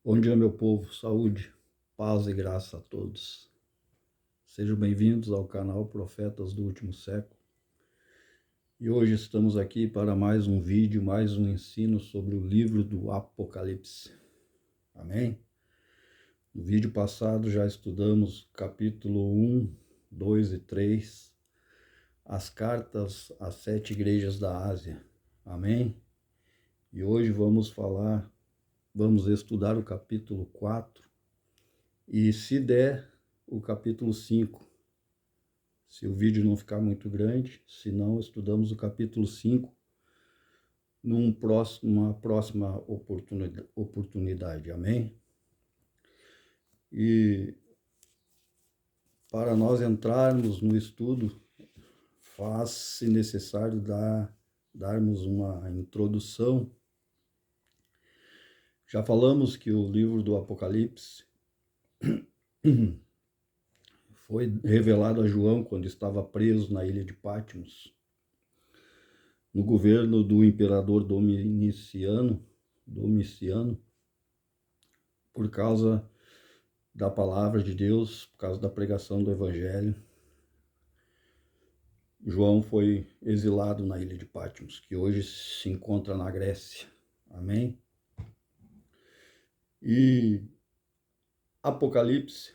Bom dia, meu povo, saúde, paz e graça a todos. Sejam bem-vindos ao canal Profetas do Último Século. E hoje estamos aqui para mais um vídeo, mais um ensino sobre o livro do Apocalipse. Amém? No vídeo passado já estudamos capítulo 1, 2 e 3, as cartas às 7 igrejas da Ásia. Amém? E hoje vamos estudar o capítulo 4 e, se der, o capítulo 5. Se o vídeo não ficar muito grande, se não, estudamos o capítulo 5 numa próxima oportunidade. Amém? E para nós entrarmos no estudo, faz-se necessário darmos uma introdução. Já falamos que o livro do Apocalipse foi revelado a João quando estava preso na ilha de Patmos, no governo do imperador Domiciano, por causa da palavra de Deus, por causa da pregação do Evangelho. João foi exilado na ilha de Patmos, que hoje se encontra na Grécia. Amém? E Apocalipse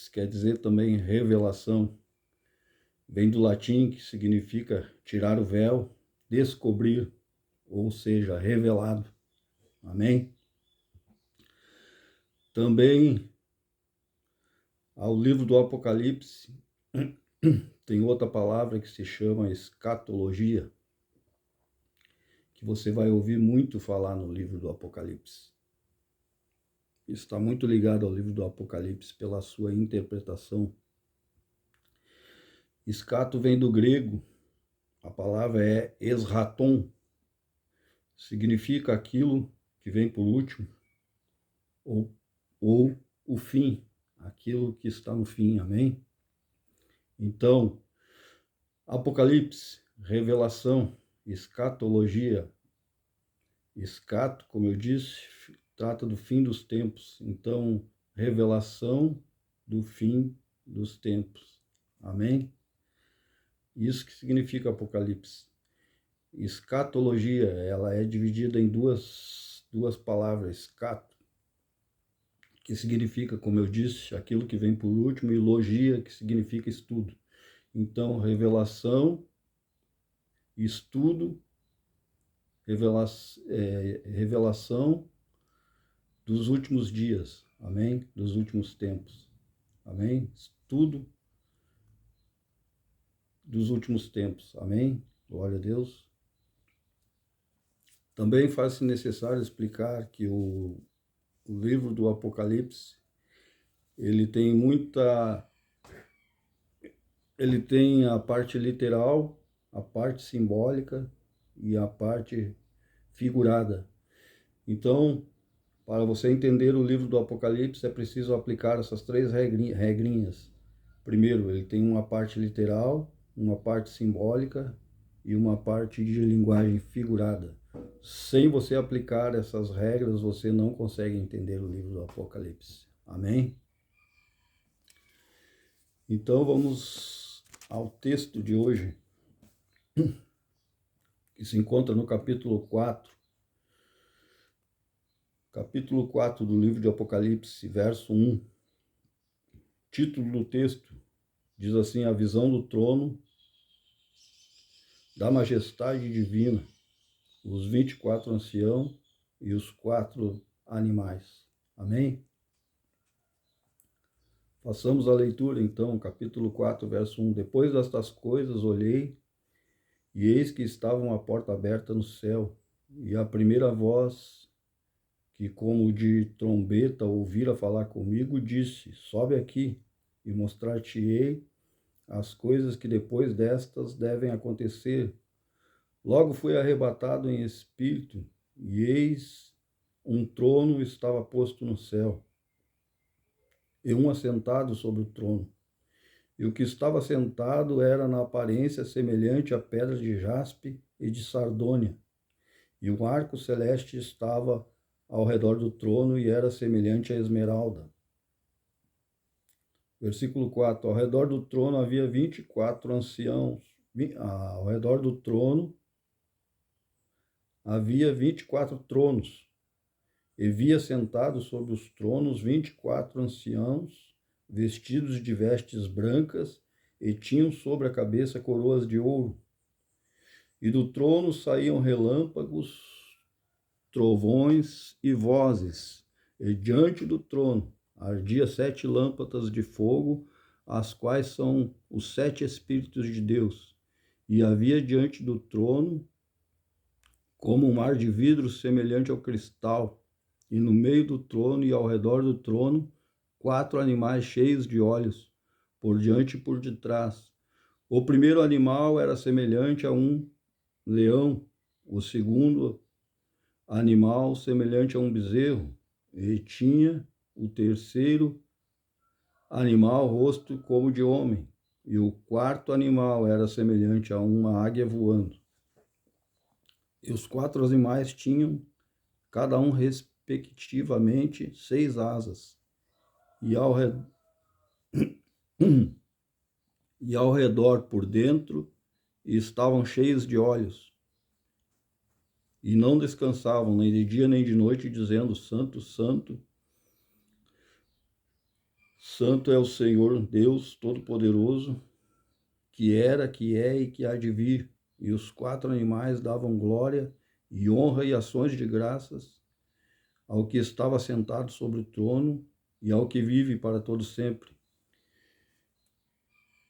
quer dizer também revelação. Vem do latim, que significa tirar o véu, descobrir, ou seja, revelado. Amém? Também, ao livro do Apocalipse, tem outra palavra que se chama escatologia, que você vai ouvir muito falar no livro do Apocalipse. Está muito ligado ao livro do Apocalipse pela sua interpretação. Escato vem do grego, a palavra é esraton, significa aquilo que vem por último, ou o fim, aquilo que está no fim, amém? Então, Apocalipse, revelação, escatologia. Escato, como eu disse, trata do fim dos tempos. Então, revelação do fim dos tempos. Amém? Isso que significa Apocalipse. Escatologia, ela é dividida em duas palavras. Escato, que significa, como eu disse, aquilo que vem por último, e logia, que significa estudo. Então, revelação, estudo, revelação dos últimos dias, amém? Dos últimos tempos, amém? Estudo dos últimos tempos, amém? Glória a Deus. Também faz-se necessário explicar que o livro do Apocalipse, ele tem a parte literal, a parte simbólica e a parte figurada. Então, para você entender o livro do Apocalipse, é preciso aplicar essas três regrinhas. Primeiro, ele tem uma parte literal, uma parte simbólica e uma parte de linguagem figurada. Sem você aplicar essas regras, você não consegue entender o livro do Apocalipse. Amém? Então, vamos ao texto de hoje, que se encontra no capítulo 4. Capítulo 4 do livro de Apocalipse, verso 1. Título do texto diz assim: a visão do trono da majestade divina, os 24 anciãos e os 4 animais. Amém? Façamos a leitura, então, capítulo 4, verso 1. Depois destas coisas olhei, e eis que estava uma porta aberta no céu, e a primeira voz, que como de trombeta ouvira falar comigo, disse: sobe aqui, e mostrar-te-ei as coisas que depois destas devem acontecer. Logo fui arrebatado em espírito, e eis um trono estava posto no céu, e um assentado sobre o trono. E o que estava sentado era na aparência semelhante a pedra de jaspe e de sardônia, e um arco celeste estava ao redor do trono e era semelhante a esmeralda. Versículo 4. Ao redor do trono havia 24 anciãos. Ao redor do trono havia 24 tronos. E via sentados sobre os tronos 24 anciãos, vestidos de vestes brancas, e tinham sobre a cabeça coroas de ouro. E do trono saíam relâmpagos, trovões e vozes, e diante do trono ardia 7 lâmpadas de fogo, as quais são os 7 Espíritos de Deus. E havia diante do trono, como um mar de vidro semelhante ao cristal, e no meio do trono e ao redor do trono, 4 animais cheios de olhos, por diante e por detrás. O primeiro animal era semelhante a um leão, o segundo animal semelhante a um bezerro, e tinha o terceiro animal rosto como de homem, e o quarto animal era semelhante a uma águia voando. E os 4 animais tinham, cada um respectivamente, 6 asas, e ao redor por dentro estavam cheios de olhos, e não descansavam nem de dia nem de noite, dizendo: Santo, Santo, Santo é o Senhor Deus Todo-Poderoso, que era, que é e que há de vir. E os 4 animais davam glória e honra e ações de graças ao que estava sentado sobre o trono e ao que vive para todo sempre.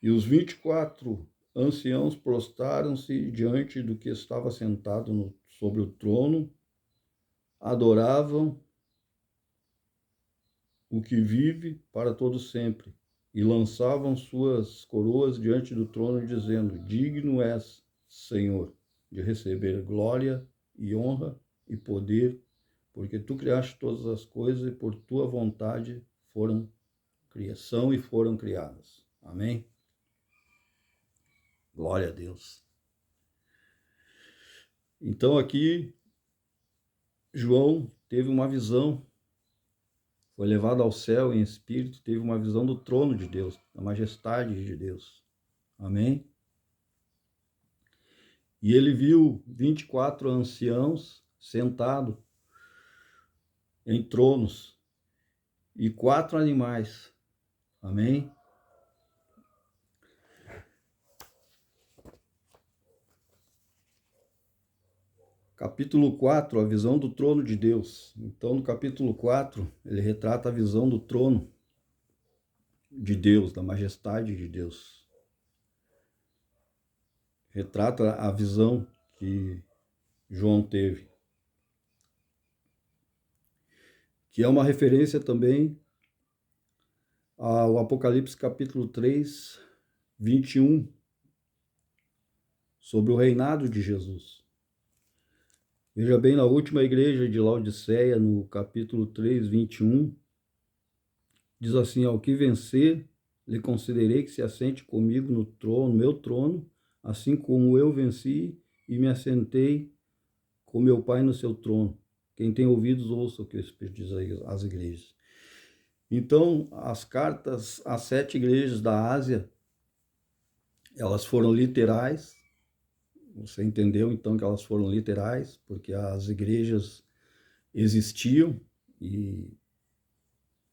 E os 24 anciãos prostraram-se diante do que estava sentado sobre o trono, adoravam o que vive para todo sempre, e lançavam suas coroas diante do trono, dizendo: Digno és, Senhor, de receber glória e honra e poder, porque tu criaste todas as coisas e por tua vontade foram criação e foram criadas. Amém? Glória a Deus. Então aqui João teve uma visão, foi levado ao céu em espírito, teve uma visão do trono de Deus, da majestade de Deus. Amém? E ele viu 24 anciãos sentados em tronos e 4 animais. Amém? Capítulo 4, a visão do trono de Deus. Então, no capítulo 4, ele retrata a visão do trono de Deus, da majestade de Deus. Retrata a visão que João teve, que é uma referência também ao Apocalipse capítulo 3, 21, sobre o reinado de Jesus. Veja bem, na última igreja de Laodiceia, no capítulo 3, 21, diz assim: Ao que vencer, lhe concederei que se assente comigo no trono, meu trono, assim como eu venci e me assentei com meu Pai no seu trono. Quem tem ouvidos, ouça o que o Espírito diz às igrejas. Então, as cartas às 7 igrejas da Ásia, elas foram literais. Você entendeu, então, que elas foram literais, porque as igrejas existiam, e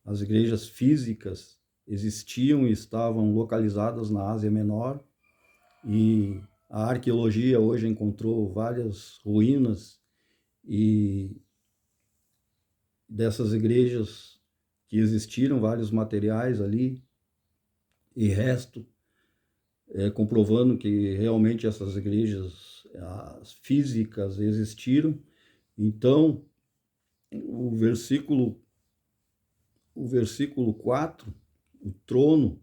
as igrejas físicas existiam e estavam localizadas na Ásia Menor, e a arqueologia hoje encontrou várias ruínas e dessas igrejas que existiram, vários materiais ali e resto, comprovando que realmente essas igrejas físicas existiram. Então, o versículo 4, o trono,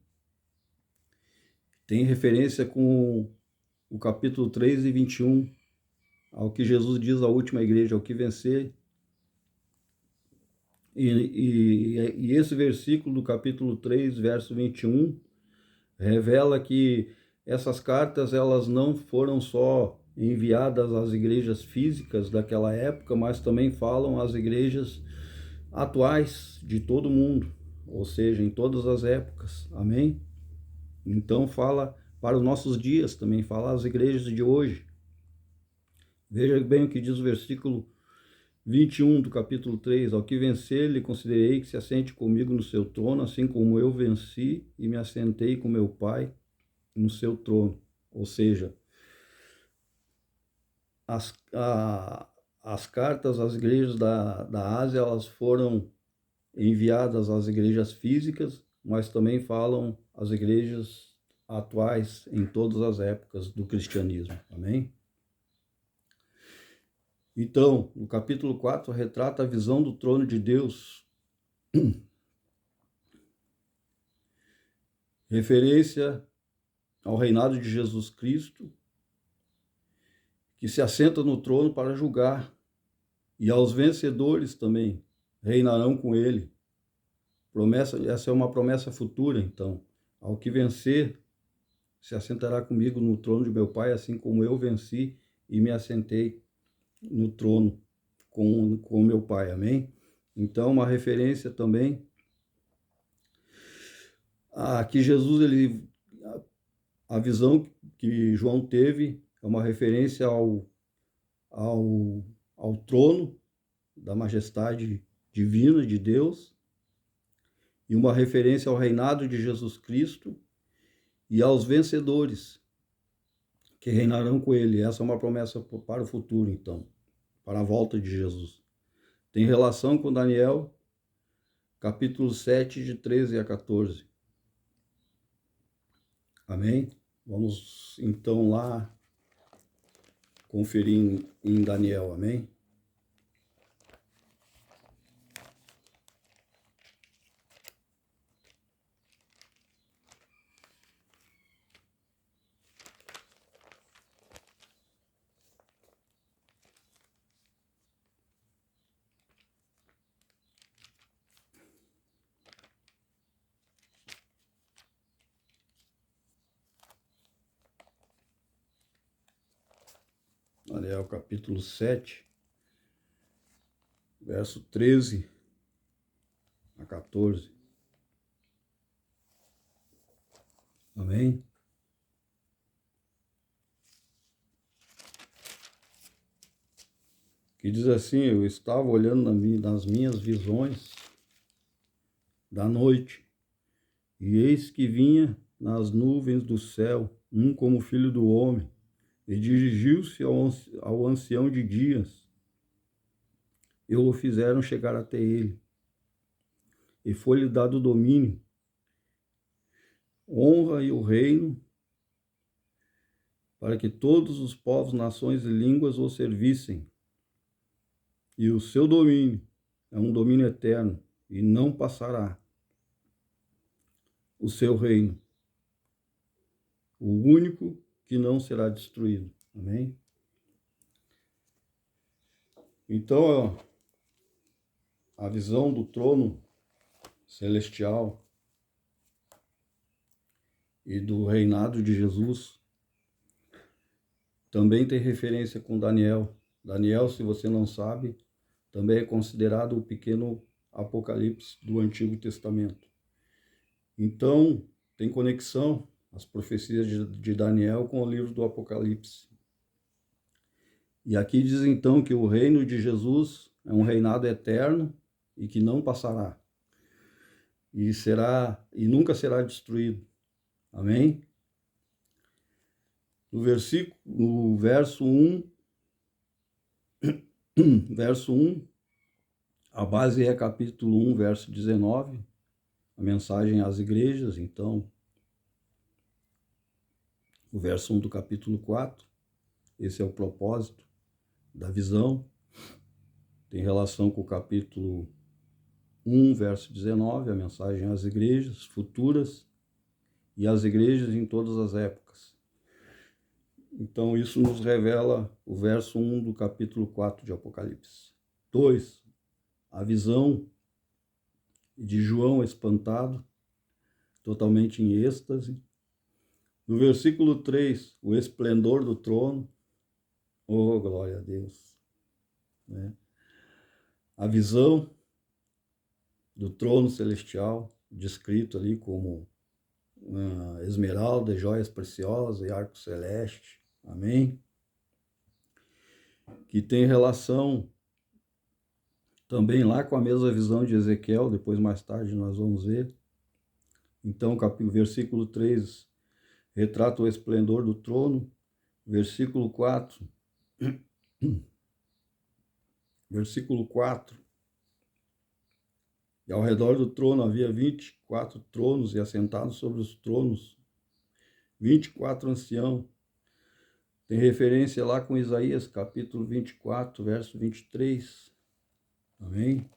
tem referência com o capítulo 3 e 21, ao que Jesus diz à última igreja: ao que vencer. E esse versículo do capítulo 3, verso 21, revela que essas cartas, elas não foram só enviadas às igrejas físicas daquela época, mas também falam às igrejas atuais de todo mundo, ou seja, em todas as épocas. Amém? Então fala para os nossos dias também, fala às igrejas de hoje. Veja bem o que diz o versículo 21 do capítulo 3. Ao que vencer, lhe considerei que se assente comigo no seu trono, assim como eu venci e me assentei com meu Pai no seu trono. Ou seja, as cartas às igrejas da Ásia, elas foram enviadas às igrejas físicas, mas também falam às igrejas atuais em todas as épocas do cristianismo. Amém? Então, no capítulo 4, retrata a visão do trono de Deus, referência ao reinado de Jesus Cristo, que se assenta no trono para julgar, e aos vencedores também reinarão com ele. Essa é uma promessa futura, então. Ao que vencer, se assentará comigo no trono de meu Pai, assim como eu venci e me assentei no trono com meu Pai. Amém? Então, uma referência também a que Jesus, a visão que João teve é uma referência ao trono da majestade divina de Deus e uma referência ao reinado de Jesus Cristo e aos vencedores que reinarão com ele. Essa é uma promessa para o futuro, então, para a volta de Jesus. Tem relação com Daniel, capítulo 7, de 13 a 14. Amém? Vamos, então, lá conferir em Daniel. Amém? Daniel capítulo 7, verso 13 a 14. Amém? Que diz assim: eu estava olhando nas minhas visões da noite, e eis que vinha nas nuvens do céu um como filho do homem, e dirigiu-se ao ancião de dias, e o fizeram chegar até ele. E foi-lhe dado o domínio, honra e o reino, para que todos os povos, nações e línguas o servissem. E o seu domínio é um domínio eterno, e não passará o seu reino, o único que não será destruído. Amém? Então, a visão do trono celestial e do reinado de Jesus também tem referência com Daniel. Daniel, se você não sabe, também é considerado o pequeno Apocalipse do Antigo Testamento. Então, tem conexão as profecias de Daniel com o livro do Apocalipse. E aqui diz então que o reino de Jesus é um reinado eterno e que não passará. E nunca será destruído. Amém? No verso 1, a base é capítulo 1, verso 19, a mensagem às igrejas. Então, o verso 1 do capítulo 4, esse é o propósito da visão, tem relação com o capítulo 1, verso 19, a mensagem às igrejas futuras e às igrejas em todas as épocas. Então, isso nos revela o verso 1 do capítulo 4 de Apocalipse. 2, a visão de João espantado, totalmente em êxtase. No versículo 3, o esplendor do trono. Oh, glória a Deus. Né? A visão do trono celestial, descrito ali como esmeralda, joias preciosas e arco celeste. Amém? Que tem relação também lá com a mesma visão de Ezequiel, depois mais tarde nós vamos ver. Então, versículo 3 retrata o esplendor do trono. Versículo 4, e ao redor do trono havia 24 tronos, e assentados sobre os tronos, 24 anciãos. Tem referência lá com Isaías, capítulo 24, verso 23. Amém?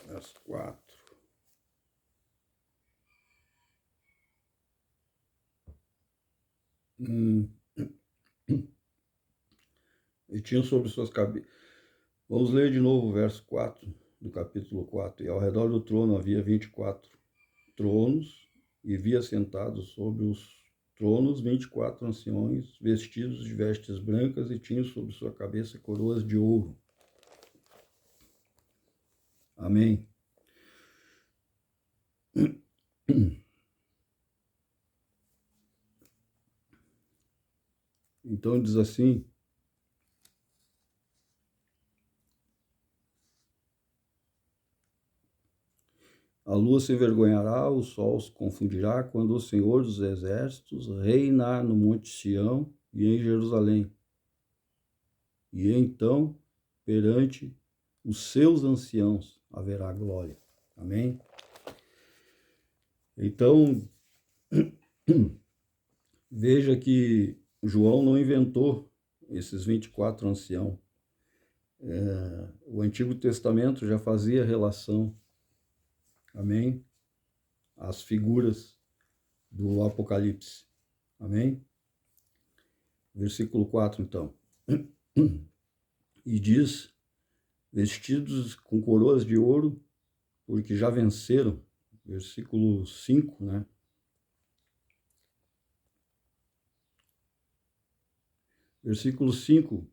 Verso 4. E tinham sobre suas cabeças. Vamos ler de novo o verso 4 do capítulo 4. E ao redor do trono havia 24 tronos, e via sentados sobre os tronos 24 anciões, vestidos de vestes brancas, e tinham sobre sua cabeça coroas de ouro. Amém. Então diz assim: a lua se envergonhará, o sol se confundirá, quando o Senhor dos Exércitos reinar no Monte Sião e em Jerusalém. E então, perante os seus anciãos, haverá glória. Amém? Então, veja que João não inventou esses 24 anciãos. O Antigo Testamento já fazia relação, amém? As figuras do Apocalipse, amém? Versículo 4, então. E diz, vestidos com coroas de ouro, porque já venceram. Versículo 5, né? Versículo 5.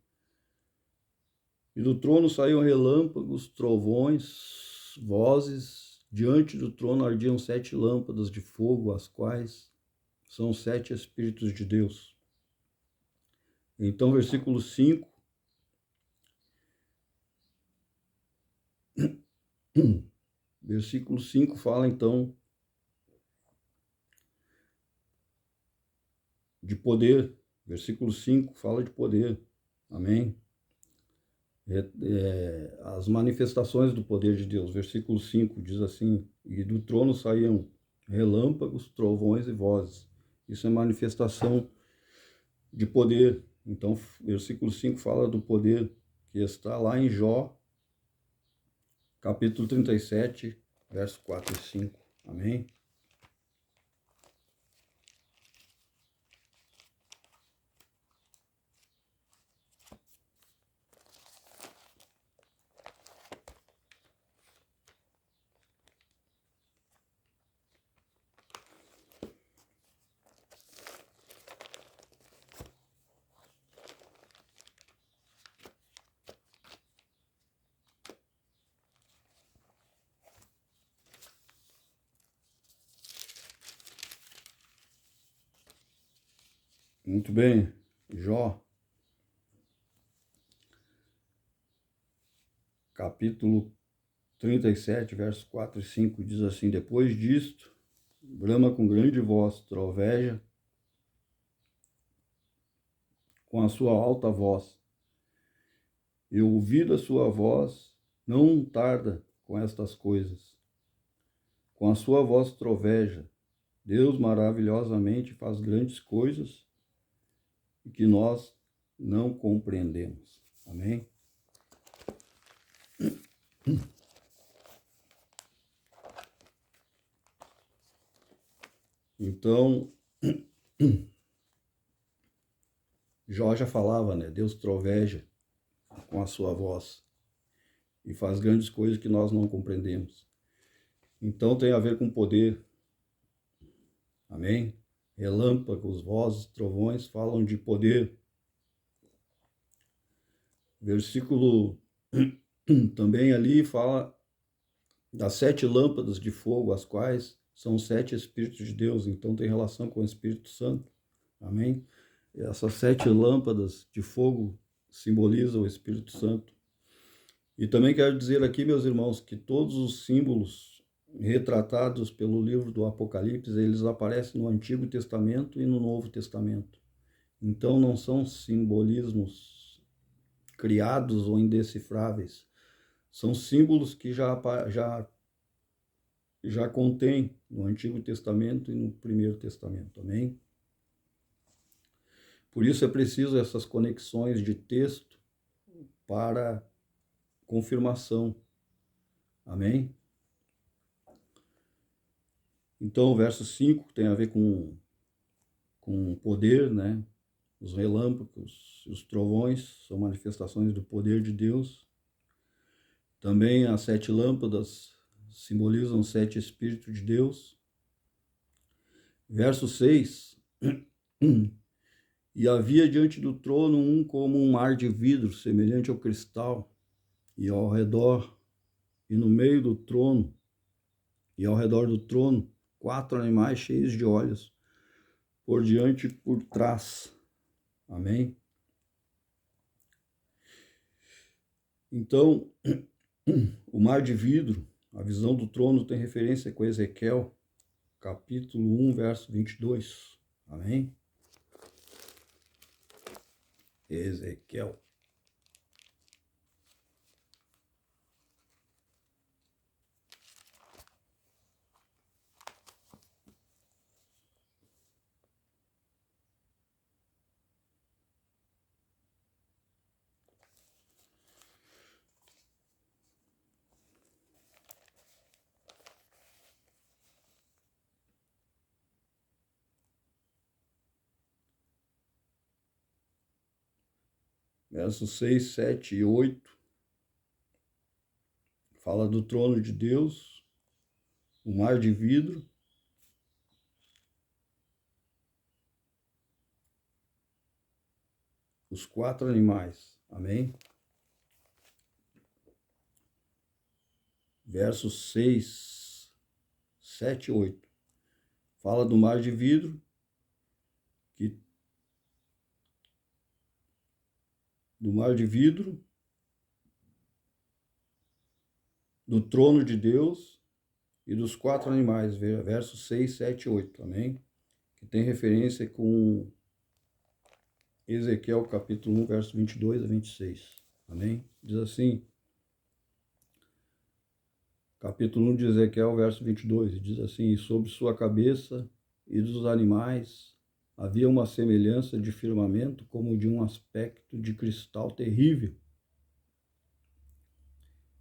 E do trono saíam relâmpagos, trovões, vozes. Diante do trono ardiam 7 lâmpadas de fogo, as quais são 7 Espíritos de Deus. Então, versículo 5. Versículo 5 fala, então, de poder. Versículo 5 fala de poder. Amém? As manifestações do poder de Deus. Versículo 5 diz assim: e do trono saíam relâmpagos, trovões e vozes. Isso é manifestação de poder. Então, versículo 5 fala do poder que está lá em Jó, capítulo 37, verso 4 e 5. Amém? Muito bem, Jó, capítulo 37, versos 4 e 5, diz assim: Depois disto, brama com grande voz, troveja com a sua alta voz. E ouvida a sua voz, não tarda com estas coisas. Com a sua voz troveja, Deus maravilhosamente faz grandes coisas e que nós não compreendemos. Amém? Então, Jó já falava, né? Deus troveja com a sua voz e faz grandes coisas que nós não compreendemos. Então tem a ver com poder. Amém? Relâmpagos, vozes, trovões falam de poder. Versículo também ali fala das 7 lâmpadas de fogo, as quais são 7 Espíritos de Deus, então tem relação com o Espírito Santo. Amém? Essas 7 lâmpadas de fogo simbolizam o Espírito Santo. E também quero dizer aqui, meus irmãos, que todos os símbolos retratados pelo livro do Apocalipse, eles aparecem no Antigo Testamento e no Novo Testamento. Então não são simbolismos criados ou indecifráveis. São símbolos que já contém no Antigo Testamento e no Primeiro Testamento. Amém? Por isso é preciso essas conexões de texto para confirmação. Amém? Então, o verso 5 tem a ver com poder, né? Os relâmpagos, os trovões são manifestações do poder de Deus. Também as 7 lâmpadas simbolizam 7 Espíritos de Deus. Verso 6. E havia diante do trono um como um mar de vidro, semelhante ao cristal, e ao redor, e no meio do trono, e ao redor do trono, 4 animais cheios de olhos, por diante e por trás. Amém? Então, o mar de vidro, a visão do trono tem referência com Ezequiel, capítulo 1, verso 22. Amém? Ezequiel. Versos 6, 7 e 8. Fala do trono de Deus, o mar de vidro, os 4 animais. Amém? Versos 6, 7 e 8. Fala do mar de vidro, do trono de Deus e dos 4 animais, versos 6, 7 e 8, amém? Que tem referência com Ezequiel capítulo 1, verso 22 a 26, amém? Diz assim, capítulo 1 de Ezequiel, verso 22, diz assim: E sobre sua cabeça e dos animais havia uma semelhança de firmamento, como de um aspecto de cristal terrível,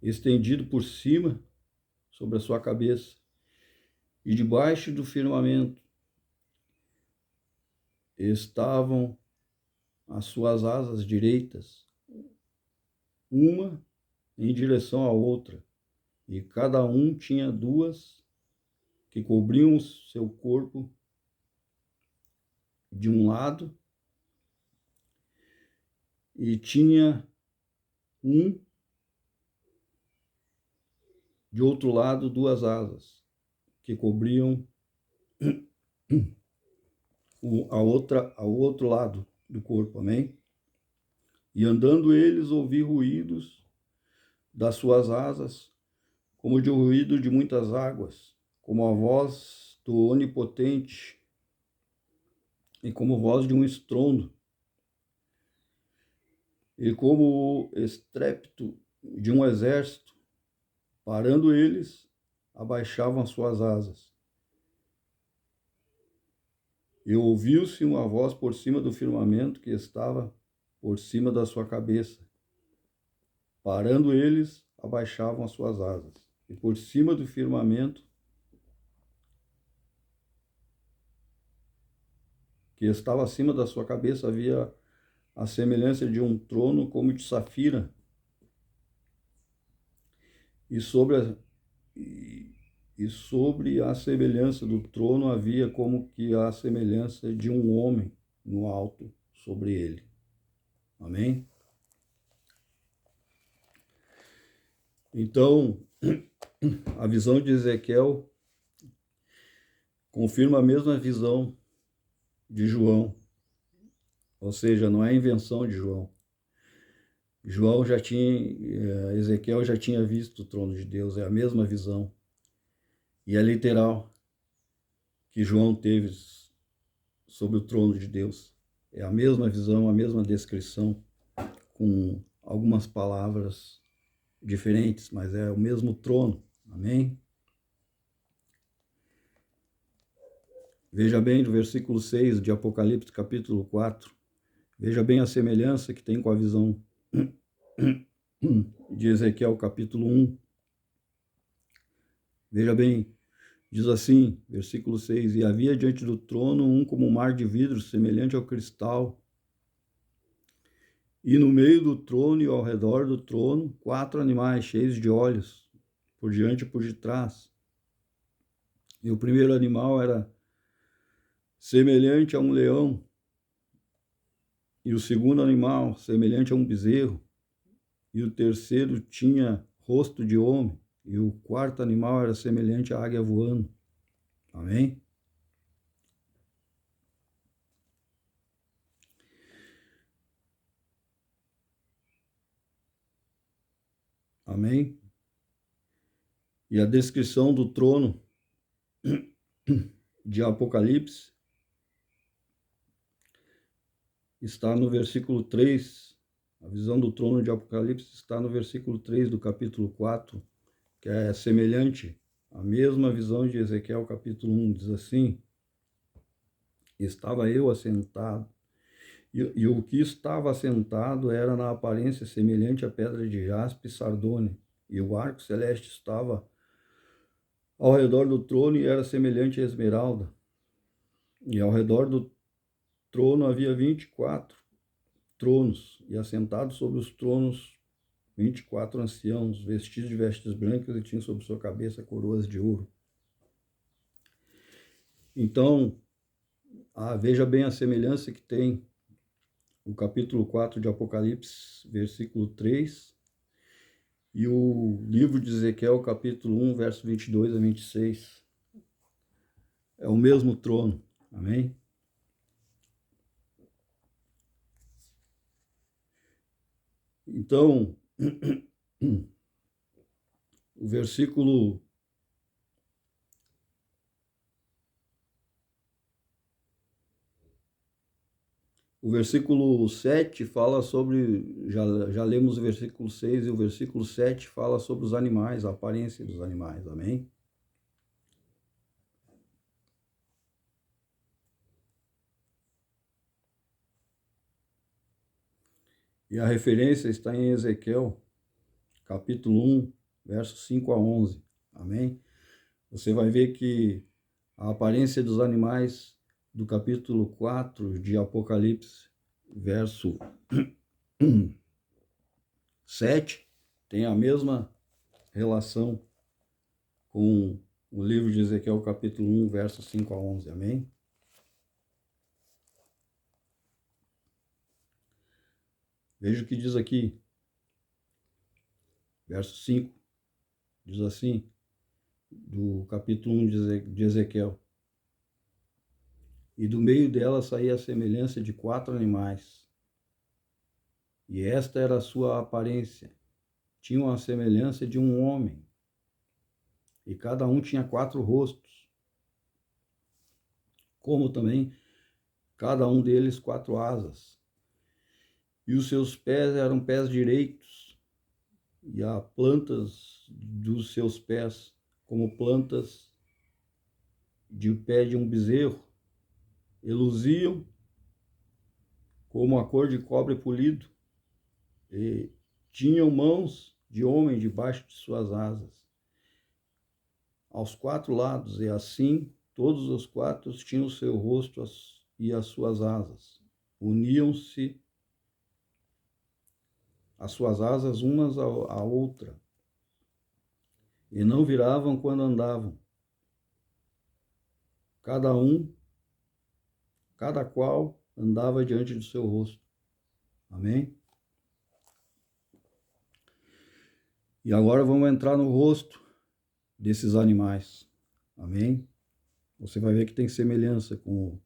estendido por cima sobre a sua cabeça, e debaixo do firmamento estavam as suas asas direitas, uma em direção à outra, e cada um tinha 2 que cobriam o seu corpo de um lado, e tinha um de outro lado 2 asas que cobriam ao outro lado do corpo, amém? E andando eles, ouvi ruídos das suas asas, como de um ruído de muitas águas, como a voz do Onipotente e como voz de um estrondo, e como o estrépito de um exército. Parando eles, abaixavam as suas asas. E ouviu-se uma voz por cima do firmamento que estava por cima da sua cabeça. Parando eles, abaixavam as suas asas. E por cima do firmamento que estava acima da sua cabeça havia a semelhança de um trono como de safira. E sobre a semelhança do trono havia como que a semelhança de um homem no alto sobre ele. Amém? Então, a visão de Ezequiel confirma a mesma visão de João, ou seja, não é invenção de João. Ezequiel já tinha visto o trono de Deus, é a mesma visão. E é literal que João teve sobre o trono de Deus. É a mesma visão, a mesma descrição, com algumas palavras diferentes, mas é o mesmo trono. Amém? Veja bem, do versículo 6 de Apocalipse, capítulo 4, veja bem a semelhança que tem com a visão de Ezequiel, capítulo 1. Veja bem, diz assim, versículo 6, e havia diante do trono um como um mar de vidro, semelhante ao cristal, e no meio do trono e ao redor do trono, 4 animais cheios de olhos, por diante e por detrás. E o primeiro animal era semelhante a um leão, e o segundo animal semelhante a um bezerro, e o terceiro tinha rosto de homem, e o quarto animal era semelhante à águia voando. Amém? Amém? E a descrição do trono de Apocalipse está no versículo 3. A visão do trono de Apocalipse está no versículo 3 do capítulo 4, que é semelhante à mesma visão de Ezequiel, capítulo 1. Diz assim: estava eu assentado, e o que estava assentado era na aparência semelhante à pedra de jaspe e sardônia, e o arco celeste estava ao redor do trono e era semelhante a esmeralda. E ao redor do trono havia 24 tronos, e assentados sobre os tronos 24 anciãos, vestidos de vestes brancas, e tinham sobre sua cabeça coroas de ouro. Então, veja bem a semelhança que tem o capítulo 4 de Apocalipse, versículo 3, e o livro de Ezequiel, capítulo 1, verso 22 a 26. É o mesmo trono. Amém? Então, o versículo O versículo 7 fala sobre, já lemos o versículo 6, e o versículo 7 fala sobre os animais, a aparência dos animais, amém? E a referência está em Ezequiel, capítulo 1, versos 5 a 11, amém? Você vai ver que a aparência dos animais do capítulo 4 de Apocalipse, verso 7, tem a mesma relação com o livro de Ezequiel, capítulo 1, versos 5 a 11, amém? Veja o que diz aqui, verso 5, diz assim, do capítulo 1 de Ezequiel. e do meio dela saía a semelhança de 4 animais. E esta era a sua aparência. Tinham a semelhança de um homem, e cada um tinha 4 rostos, como também cada um deles 4 asas. E os seus pés eram pés direitos, e as plantas dos seus pés como plantas de pé de um bezerro, e luziam como a cor de cobre polido, e tinham mãos de homem debaixo de suas asas, aos 4 lados, e assim todos os 4 tinham o seu rosto e as suas asas. Uniam-se as suas asas umas à outra, e não viravam quando andavam. Cada qual andava diante do seu rosto. Amém? E agora vamos entrar no rosto desses animais. Amém? Você vai ver que tem semelhança com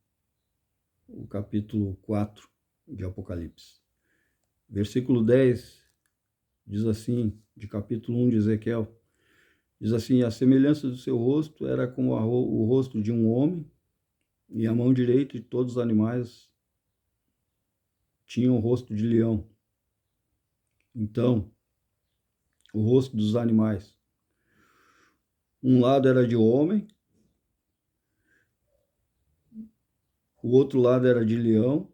o capítulo 4 de Apocalipse. Versículo 10 diz assim, de capítulo 1 de Ezequiel, diz assim: a semelhança do seu rosto era como o rosto de um homem, e a mão direita de todos os animais tinha o rosto de leão. Então, o rosto dos animais, um lado era de homem, o outro lado era de leão.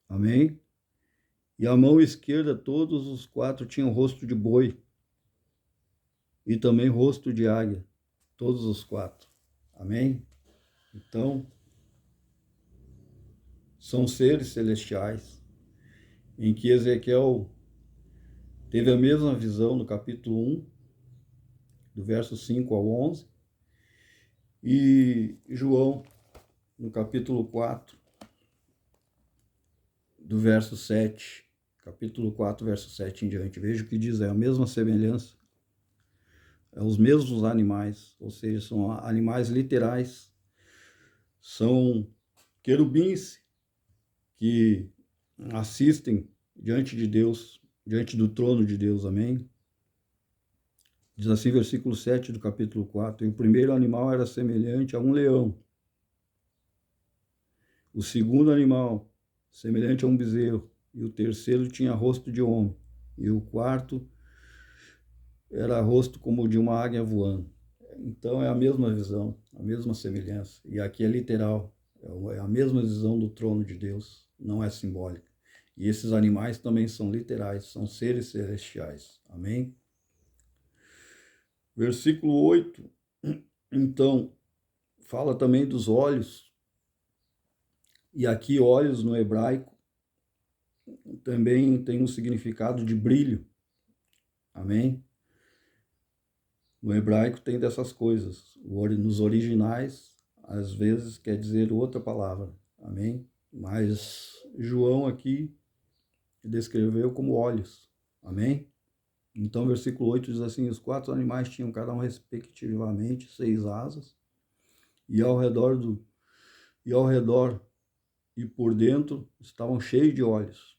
Amém? E a mão esquerda, todos os 4 tinham rosto de boi, e também rosto de águia, todos os 4. Amém? Então, são seres celestiais, em que Ezequiel teve a mesma visão no capítulo 1, do verso 5 ao 11, e João, no capítulo 4, do verso 7, capítulo 4, verso 7 em diante. Veja o que diz, é a mesma semelhança, é os mesmos animais, ou seja, são animais literais, são querubins que assistem diante de Deus, diante do trono de Deus, amém? Diz assim, versículo 7 do capítulo 4, e o primeiro animal era semelhante a um leão, o segundo animal semelhante a um bezerro, e o terceiro tinha rosto de homem, e o quarto era rosto como de uma águia voando. Então é a mesma visão, a mesma semelhança, e aqui é literal, é a mesma visão do trono de Deus, não é simbólica. E esses animais também são literais, são seres celestiais, amém? Versículo 8, então, fala também dos olhos, e aqui olhos no hebraico também tem um significado de brilho, amém? No hebraico tem dessas coisas, nos originais, às vezes quer dizer outra palavra, amém? Mas João aqui descreveu como olhos, amém? Então, versículo 8 diz assim, os 4 animais tinham cada um respectivamente 6 asas, e ao redor e por dentro estavam cheios de olhos,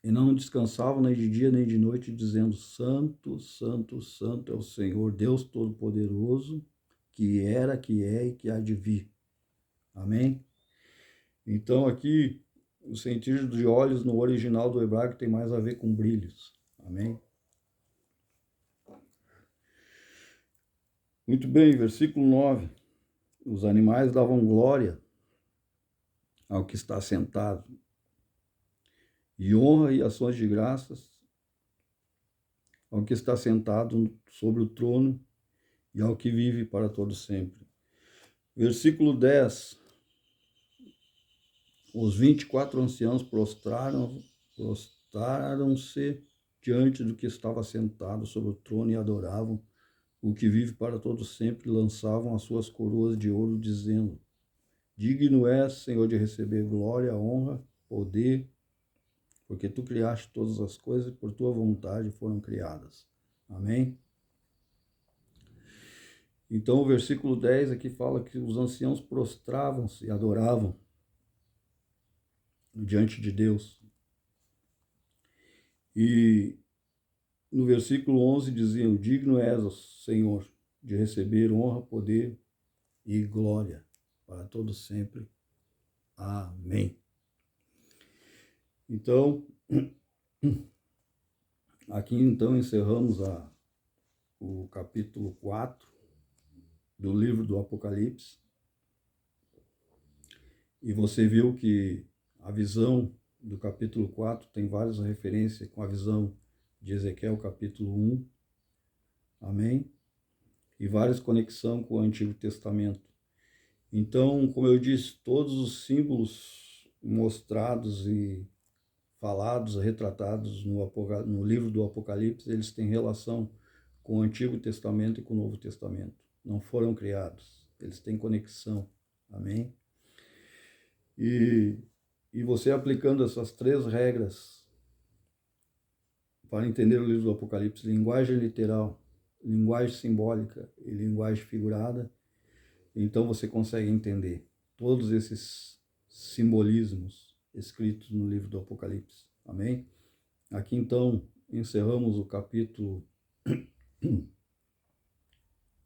e não descansavam nem de dia nem de noite, dizendo, Santo, Santo, Santo é o Senhor, Deus Todo-Poderoso, que era, que é e que há de vir. Amém? Então, aqui, o sentido de olhos no original do hebraico tem mais a ver com brilhos. Amém? Muito bem, versículo 9. Os animais davam glória ao que está sentado, e honra e ações de graças ao que está sentado sobre o trono e ao que vive para todo sempre. Versículo 10. Os 24 anciãos prostraram-se diante do que estava sentado sobre o trono e adoravam o que vive para todo sempre, lançavam as suas coroas de ouro, dizendo, digno és, Senhor, de receber glória, honra, poder, porque tu criaste todas as coisas e por tua vontade foram criadas. Amém? Então o versículo 10 aqui fala que os anciãos prostravam-se e adoravam diante de Deus. E no versículo 11 diziam: digno és, Senhor, de receber honra, poder e glória para todos sempre. Amém. Então, aqui então encerramos o capítulo 4 do livro do Apocalipse. E você viu que a visão do capítulo 4 tem várias referências com a visão de Ezequiel capítulo 1. Amém? E várias conexões com o Antigo Testamento. Então, como eu disse, todos os símbolos mostrados e falados, retratados no livro do Apocalipse, eles têm relação com o Antigo Testamento e com o Novo Testamento. Não foram criados, eles têm conexão. Amém? E você aplicando essas 3 regras para entender o livro do Apocalipse: linguagem literal, linguagem simbólica e linguagem figurada, então você consegue entender todos esses simbolismos escritos no livro do Apocalipse. Amém? Aqui então encerramos o capítulo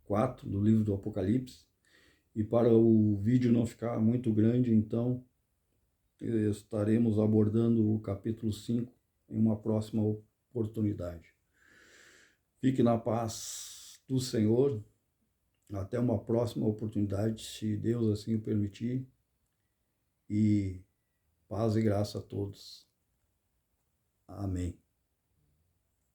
4 do livro do Apocalipse. E para o vídeo não ficar muito grande, então estaremos abordando o capítulo 5 em uma próxima oportunidade. Fique na paz do Senhor. Até uma próxima oportunidade, se Deus assim o permitir. E paz e graça a todos. Amém.